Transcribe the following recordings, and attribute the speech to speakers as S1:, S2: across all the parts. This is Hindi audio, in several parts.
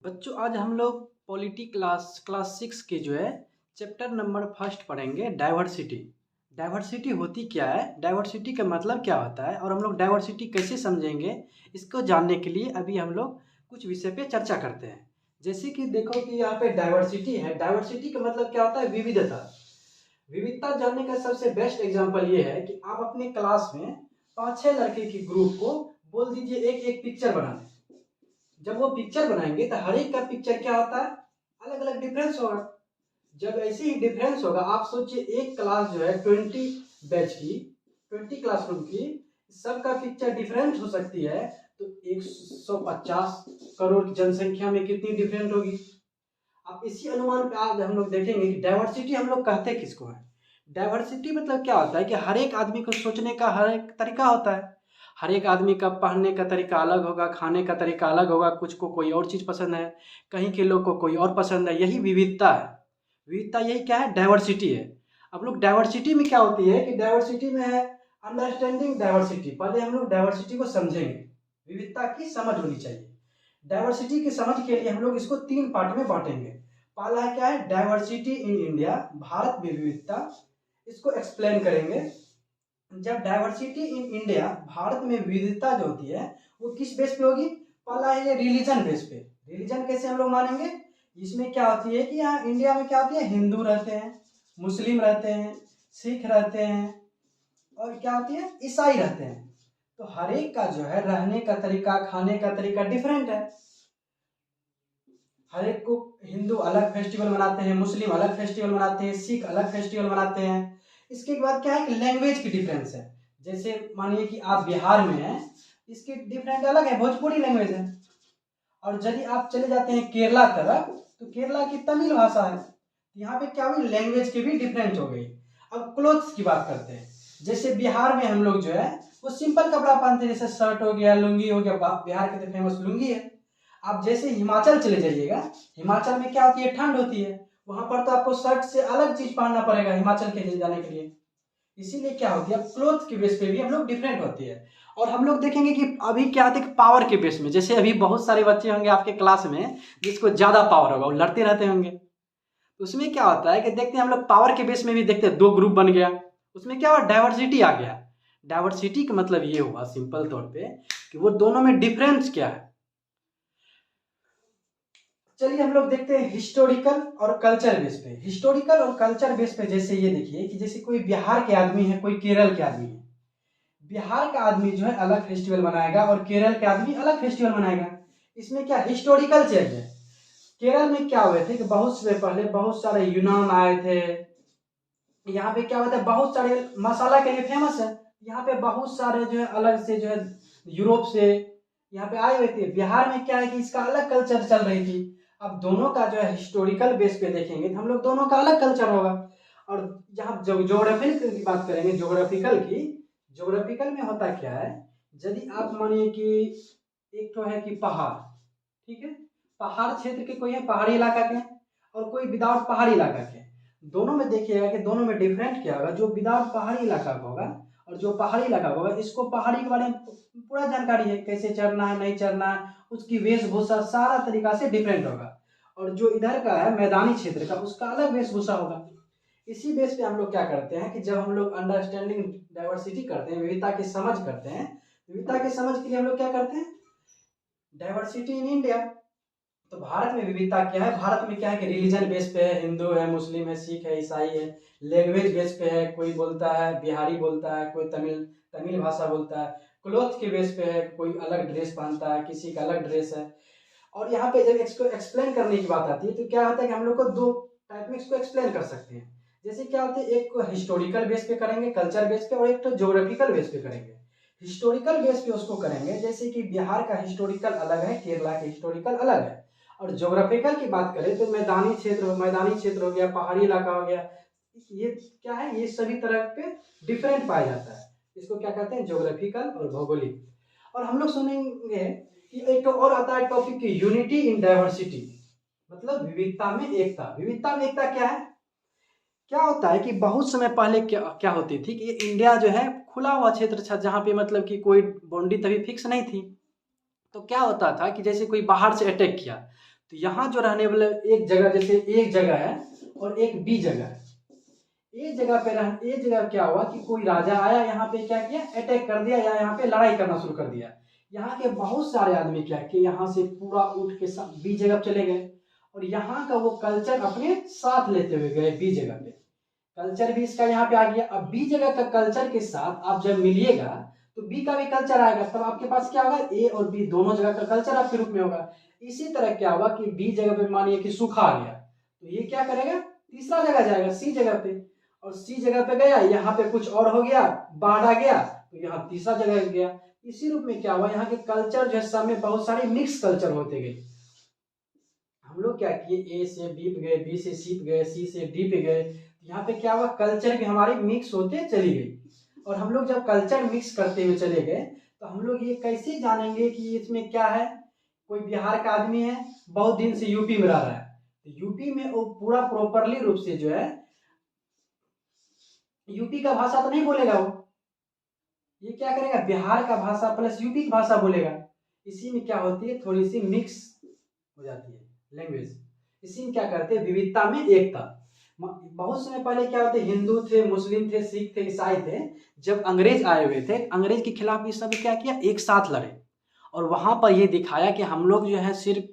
S1: बच्चों आज हम लोग पॉलिटी क्लास 6 के जो है चैप्टर नंबर फर्स्ट पढ़ेंगे डाइवर्सिटी। डाइवर्सिटी होती क्या है, डाइवर्सिटी का मतलब क्या होता है और हम लोग डाइवर्सिटी कैसे समझेंगे, इसको जानने के लिए अभी हम लोग कुछ विषय पे चर्चा करते हैं। जैसे कि देखो कि यहाँ पे डाइवर्सिटी है, डाइवर्सिटी का मतलब क्या होता है, विविधता। विविधता जानने का सबसे बेस्ट एग्जाम्पल ये है कि आप अपने क्लास में 5-6 लड़के की ग्रुप को बोल दीजिए एक एक पिक्चर बनाने। जब वो पिक्चर बनाएंगे तो हर एक का पिक्चर क्या होता है, अलग अलग डिफरेंस होगा। जब ऐसे ही डिफरेंस होगा, आप सोचिए एक क्लास जो है 20 बैच की, 20 क्लासरूम की, सबका पिक्चर डिफरेंट हो सकती है, तो 150 करोड़ जनसंख्या में कितनी डिफरेंट होगी। अब इसी अनुमान पे आज हम लोग देखेंगे कि डाइवर्सिटी हम लोग कहते किसको है। डाइवर्सिटी मतलब क्या होता है कि हर एक आदमी को सोचने का हर एक तरीका होता है। हर एक आदमी का पढ़ने का तरीका अलग होगा, खाने का तरीका अलग होगा, कुछ को कोई और चीज़ पसंद है, कहीं के लोग को कोई और पसंद है। यही विविधता है। विविधता यही क्या है, डाइवर्सिटी है। अब लोग डाइवर्सिटी में क्या होती है कि डाइवर्सिटी में है अंडरस्टैंडिंग डाइवर्सिटी। पहले हम लोग डाइवर्सिटी को समझेंगे, विविधता की समझ होनी चाहिए। डाइवर्सिटी की समझ के लिए हम लोग इसको 3 पार्ट में बांटेंगे। पहला क्या है, डाइवर्सिटी इन इंडिया, भारत में विविधता, इसको एक्सप्लेन करेंगे। जब डाइवर्सिटी इन इंडिया, भारत में विविधता जो होती है वो किस बेस पे होगी, पहला है ये रिलीजन बेस पे। रिलीजन कैसे हम लोग मानेंगे, इसमें क्या होती है कि यहाँ इंडिया में क्या होती है, हिंदू रहते हैं, मुस्लिम रहते हैं, सिख रहते हैं और क्या होती है, ईसाई रहते हैं। तो हर एक का जो है रहने का तरीका, खाने का तरीका डिफरेंट है। हर एक को हिंदू अलग फेस्टिवल मनाते हैं, मुस्लिम अलग फेस्टिवल मनाते हैं, सिख अलग फेस्टिवल मनाते हैं। इसके बाद क्या है कि लैंग्वेज की डिफरेंस है। जैसे मानिए कि आप बिहार में हैं, इसकी डिफरेंट अलग है, भोजपुरी लैंग्वेज है। और यदि आप चले जाते हैं केरला तरफ, तो केरला की तमिल भाषा है। यहाँ पे क्या हुई, लैंग्वेज की भी डिफरेंट हो गई। अब क्लोथ्स की बात करते हैं। जैसे बिहार में हम लोग जो है वो सिंपल कपड़ा पहनते हैं, जैसे शर्ट हो गया, लुंगी हो गया। बिहार के तो फेमस लुंगी है। आप जैसे हिमाचल चले जाइएगा, हिमाचल में क्या होती है, ठंड होती है। वहां पर तो आपको शर्ट से अलग चीज पहनना पड़ेगा हिमाचल के जाने के लिए। इसीलिए क्या होती है, क्लोथ के बेस पे भी हम लोग डिफरेंट होती है। और हम लोग देखेंगे कि अभी क्या होता है, पावर के बेस में। जैसे अभी बहुत सारे बच्चे होंगे आपके क्लास में जिसको ज्यादा पावर होगा, वो लड़ते रहते होंगे। तो उसमें क्या होता है कि देखते हैं हम लोग पावर के बेस में भी देखते हैं, 2 ग्रुप बन गया। उसमें क्या हुआ, डाइवर्सिटी आ गया। डाइवर्सिटी का मतलब ये हुआ सिंपल तौर पे कि वो दोनों में डिफरेंस क्या है। चलिए हम लोग देखते हैं हिस्टोरिकल और कल्चर बेस पे। हिस्टोरिकल और कल्चर बेस पे जैसे ये देखिए कि जैसे कोई बिहार के आदमी है, कोई केरल के आदमी है। बिहार का आदमी जो है अलग फेस्टिवल मनाएगा और केरल के आदमी अलग फेस्टिवल मनाएगा। इसमें क्या हिस्टोरिकल चेंज है। केरल में क्या हुए थे कि बहुत से पहले बहुत सारे यूनान आए थे। यहाँ पे क्या होता है, बहुत सारे मसाला के लिए फेमस है। यहाँ पे बहुत सारे जो है अलग से जो है यूरोप से यहाँ पे आए हुए थे। बिहार में क्या है कि इसका अलग कल्चर चल रही थी। अब दोनों का जो है हिस्टोरिकल बेस पे देखेंगे तो हम लोग दोनों का अलग कल्चर होगा। और जहाँ जोग्राफिकल की बात करेंगे, जोग्राफिकल में होता क्या है, यदि आप मानिए कि एक तो है कि पहाड़, ठीक है, पहाड़ क्षेत्र के कोई है पहाड़ी इलाका के और कोई विदाउट पहाड़ी इलाका के। दोनों में देखिएगा कि दोनों में डिफरेंट क्या होगा। जो विदाउट पहाड़ी इलाका का होगा और जो पहाड़ी इलाका का होगा, इसको पहाड़ी के बारे में पूरा जानकारी है, कैसे चढ़ना है, नहीं चढ़ना है, उसकी वेशभूषा सारा तरीका से डिफरेंट होगा। और जो इधर का है मैदानी क्षेत्र का, उसका अलग वेशभूषा होगा। इसी बेस पे हम लोग क्या करते हैं कि जब हम लोग अंडरस्टैंडिंग डाइवर्सिटी करते हैं, विविधता की समझ करते हैं, विविधता की समझ के लिए हम लोग क्या करते हैं, डाइवर्सिटी इन इंडिया। तो भारत में विविधता क्या है, भारत में क्या है कि रिलीजन बेस पे है, हिंदू है, मुस्लिम है, सिख है, ईसाई है। लैंग्वेज बेस पे है, कोई बोलता है बिहारी बोलता है, कोई तमिल तमिल भाषा बोलता है। क्लोथ के बेस पे है, कोई अलग ड्रेस पहनता है, किसी का अलग ड्रेस है। और यहाँ पे जब इसको एक्सप्लेन करने की बात आती है तो क्या होता है कि हम लोग को 2 टाइप में इसको एक्सप्लेन कर सकते हैं। जैसे क्या होता है, एक को हिस्टोरिकल बेस पे करेंगे, कल्चर बेस पे, और एक तो ज्योग्राफिकल बेस पे करेंगे। हिस्टोरिकल बेस पे उसको करेंगे, जैसे कि बिहार का हिस्टोरिकल अलग है, केरला के हिस्टोरिकल अलग है। और ज्योग्राफिकल की बात करें तो मैदानी क्षेत्र हो गया, पहाड़ी इलाका हो गया, ये क्या है, ये सभी तरह पे डिफरेंट पाया जाता है। इसको क्या कहते हैं, ज्योग्राफिकल और भौगोलिक। और हम लोग सुनेंगे कि एक तो और आता है टॉपिक की यूनिटी इन डाइवर्सिटी, मतलब विविधता में एकता। विविधता में एकता क्या है, क्या होता है कि बहुत समय पहले क्या क्या होती थी कि इंडिया जो है खुला हुआ क्षेत्र था, जहाँ पे मतलब कि कोई बाउंड्री तभी फिक्स नहीं थी। तो क्या होता था कि जैसे कोई बाहर से अटैक किया तो यहाँ जो रहने वाले एक जगह, जैसे एक जगह है और एक बी जगह है, एक जगह क्या हुआ कि कोई राजा आया, यहाँ पे क्या किया, अटैक कर दिया या यहाँ पे लड़ाई करना शुरू कर दिया। यहाँ के बहुत सारे आदमी क्या किए, यहाँ से पूरा उठ के बी जगह चले गए और यहाँ का वो कल्चर अपने साथ लेते हुए गए बी जगह पे। कल्चर भी इसका यहाँ पे आ गया। अब बी जगह का कल्चर के साथ आप जब मिलिएगा तो बी का भी कल्चर आएगा, तब आपके पास क्या होगा, ए और बी दोनों जगह का कल्चर आपके रूप में होगा। इसी तरह क्या होगा कि बी जगह पे मानिए कि सूखा आ गया, तो ये क्या करेगा, तीसरा जगह जाएगा सी जगह पे, और सी जगह पे गया, यहाँ पे कुछ और हो गया, बाढ़ आ गया, तो यहाँ तीसरा जगह गया। इसी रूप में क्या हुआ, यहाँ के कल्चर जो है सब में बहुत सारे मिक्स कल्चर होते गए। हम लोग क्या किए, ए से बी पे गए, बी से सी पे गए, सी से डी पे गए, यहाँ पे क्या हुआ, कल्चर भी हमारी मिक्स होते चली गई। और हम लोग जब कल्चर मिक्स करते हुए चले गए तो हम लोग ये कैसे जानेंगे कि इसमें क्या है। कोई बिहार का आदमी है, बहुत दिन से यूपी में रह रहा है, तो यूपी में वो पूरा प्रॉपरली रूप से जो है यूपी का भाषा तो नहीं बोलेगा, वो ये क्या करेगा, बिहार का भाषा प्लस यूपी की भाषा बोलेगा। इसी में क्या होती है, थोड़ी सी मिक्स हो जाती है लैंग्वेज। इसी में क्या करते हैं, विविधता में एकता। बहुत समय पहले क्या होते, हिंदू थे, मुस्लिम थे, सिख थे, ईसाई थे, जब अंग्रेज आए हुए थे, अंग्रेज के खिलाफ इस सब क्या किया, एक साथ लड़े और वहां पर ये दिखाया कि हम लोग जो है सिर्फ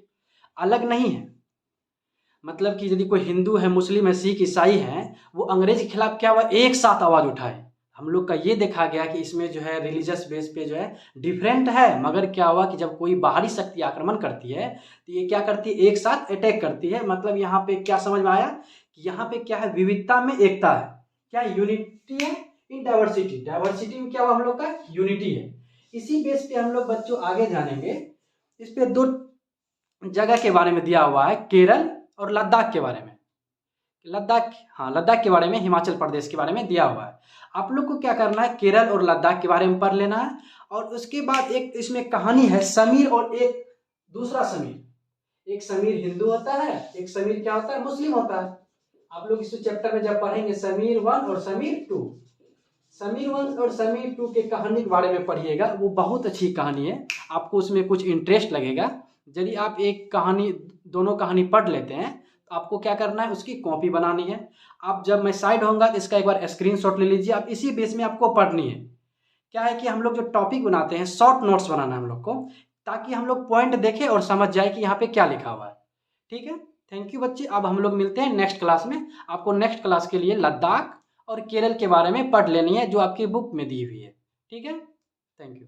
S1: अलग नहीं है, मतलब कि यदि कोई हिंदू है, मुस्लिम है, सिख, ईसाई है, वो अंग्रेज के खिलाफ क्या हुआ, एक साथ आवाज उठाए। हम लोग का ये देखा गया कि इसमें जो है रिलीजियस बेस पे जो है डिफरेंट है, मगर क्या हुआ कि जब कोई बाहरी शक्ति आक्रमण करती है तो ये क्या करती है, एक साथ अटैक करती है। मतलब यहाँ पे क्या समझ में आया कि यहाँ पे क्या है, विविधता में एकता है, क्या यूनिटी है इन डाइवर्सिटी। डाइवर्सिटी में क्या हुआ, हम लोग का यूनिटी है। इसी बेस पे हम लोग बच्चों आगे जानेंगे। इस पे दो जगह के बारे में दिया हुआ है, केरल और लद्दाख के बारे में। लद्दाख, हाँ लद्दाख के बारे में, हिमाचल प्रदेश के बारे में दिया हुआ है। आप लोग को क्या करना है, केरल और लद्दाख के बारे में पढ़ लेना है। और उसके बाद एक इसमें कहानी है, समीर और एक दूसरा समीर। एक समीर हिंदू होता है, एक समीर क्या होता है, मुस्लिम होता है। आप लोग इस चैप्टर में जब पढ़ेंगे समीर 1 और समीर 2, समीर 1 और समीर 2 के कहानी के बारे में पढ़िएगा। वो बहुत अच्छी कहानी है, आपको उसमें कुछ इंटरेस्ट लगेगा। यदि आप एक कहानी, दोनों कहानी पढ़ लेते हैं तो आपको क्या करना है, उसकी कॉपी बनानी है। आप जब मैं साइड होऊंगा तो इसका एक बार स्क्रीनशॉट ले लीजिए। आप इसी बेस में आपको पढ़नी है। क्या है कि हम लोग जो टॉपिक बनाते हैं, शॉर्ट नोट्स बनाना है हम लोग को, ताकि हम लोग पॉइंट देखें और समझ जाए कि यहाँ पे क्या लिखा हुआ है। ठीक है, थैंक यू बच्चे। अब हम लोग मिलते हैं नेक्स्ट क्लास में। आपको नेक्स्ट क्लास के लिए लद्दाख और केरल के बारे में पढ़ लेनी है, जो आपकी बुक में दी हुई है। ठीक है, थैंक यू।